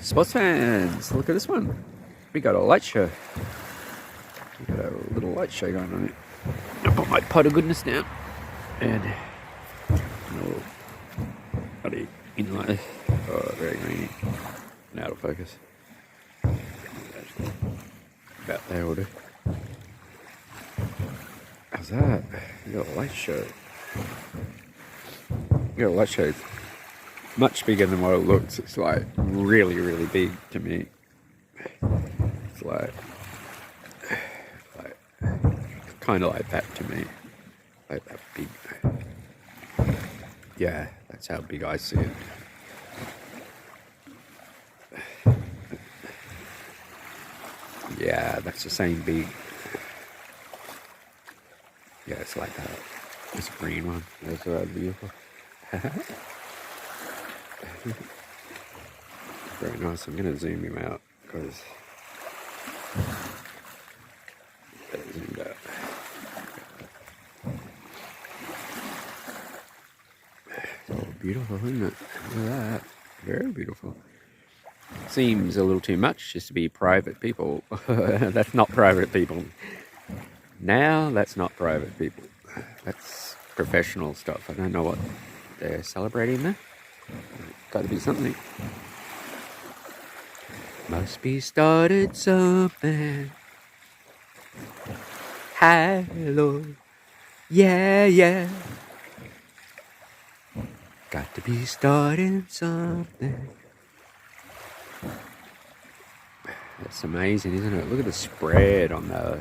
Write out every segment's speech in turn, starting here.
Sports fans, look at this one. We got a light show. We got a little light show going on here. I put my pot of goodness down and oh, bloody in like this. Oh, very grainy. Now it'll focus. About there will do. How's that? We got a light show. We got a light show. Much bigger than what it looks. It's like really, really big to me. It's like kind of like that to me. Like that big. Yeah, that's how big I see it. Yeah, that's the same big. Yeah, it's like that. It's a green one. That's beautiful. Very nice. I'm going to zoom him out because zoomed out. It's all beautiful, isn't it? Look at that. Very beautiful. Seems a little too much just to be private people. That's not private people. Now that's not private people. That's professional stuff. I don't know what they're celebrating there. Got to be something. Must be started something. Hello. Yeah, yeah. Got to be starting something. That's amazing, isn't it? Look at the spread on the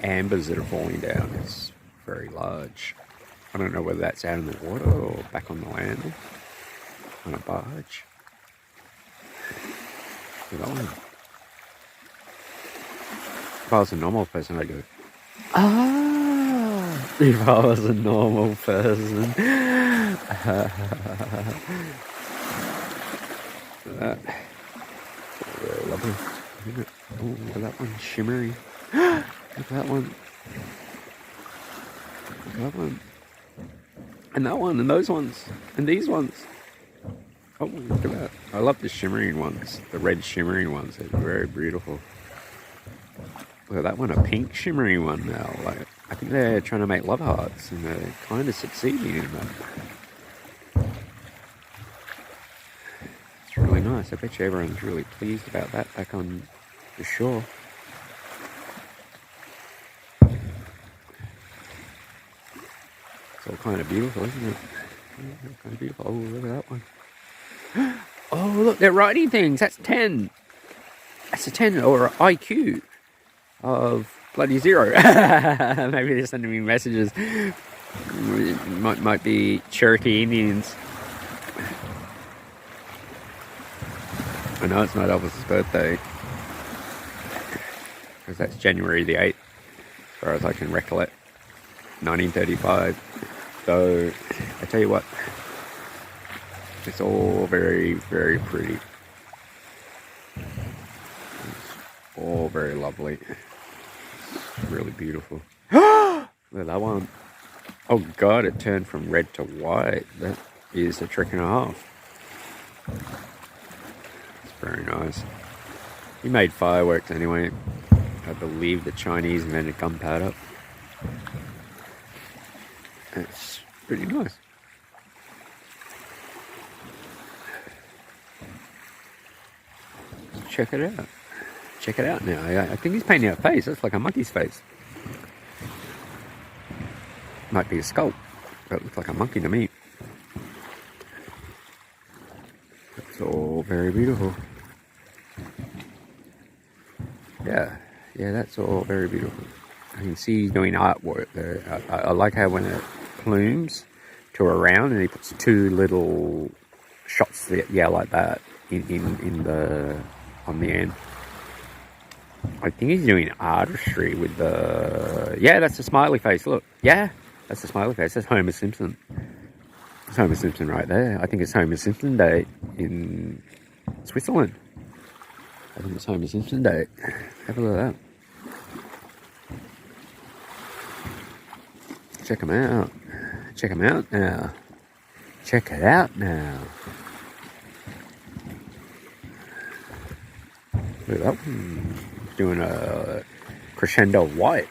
ambers that are falling down. It's very large. I don't know whether that's out in the water or back on the land on a barge. Look at that one. If I was a normal person, I'd go, ah, if I was a normal person. That. Very lovely. Oh, look at that one, shimmery. Look at that one. Look at that one. And that one, and those ones, and these ones. Oh, look at that. I love the shimmering ones, the red shimmering ones. They're very beautiful. Look at that one, a pink shimmering one now. Like, I think they're trying to make love hearts, and they're kind of succeeding in that. It's really nice. I bet you everyone's really pleased about that back on the shore. It's all kind of beautiful, isn't it? Yeah, kind of beautiful. Oh, look at that one. Oh, look, they're writing things. That's 10. That's a 10 or IQ of bloody 0. Maybe they're sending me messages. It might be Cherokee Indians. I know it's not Elvis's birthday, because that's January the 8th, as far as I can recollect, 1935. So, I tell you what, it's all very, very pretty. It's all very lovely. It's really beautiful. Look at that one. Oh God, it turned from red to white. That is a trick and a half. Very nice. He made fireworks anyway. I believe the Chinese invented gunpowder. It's pretty nice. Check it out. Check it out now. I think he's painting a face. That's like a monkey's face. Might be a skull, but it looks like a monkey to me. It's all very beautiful. Yeah, that's all very beautiful. I can see he's doing artwork there. I like how when it plumes to a round and he puts two little shots there, yeah, like that in the on the end. I think he's doing artistry with the. Yeah, that's a smiley face. Look, yeah, that's a smiley face. That's Homer Simpson. It's Homer Simpson right there. I think it's Homer Simpson Day in Switzerland. I think it's Homer Simpson Day. Have a look at that. Check them out. Check them out now. Check it out now. Look at that one. Doing a crescendo white.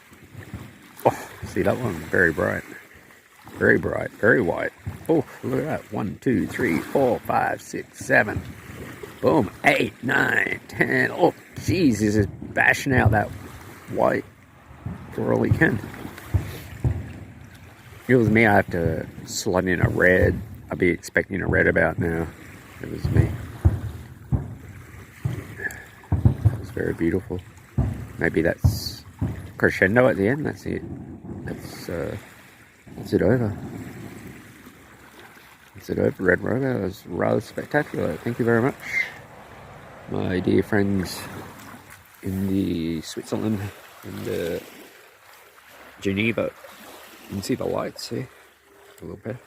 Oh, see that one? Very bright. Very bright. Very white. Oh, look at that. 1, 2, 3, 4, 5, 6, 7. Boom. 8, 9, 10. Oh, jeez. He's just bashing out that white for all he can. If it was me, I have to slot in a red. I'd be expecting a red about now. If it was me. That was very beautiful. Maybe that's crescendo at the end. That's it. That's it over. That's it over. Red Rover. That was rather spectacular. Thank you very much, my dear friends in the Switzerland and Geneva. You can see the lights here a little bit.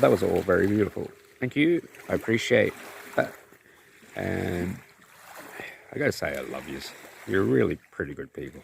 That was all very beautiful. Thank you. I appreciate that. And I gotta say, I love you. You're really pretty good people.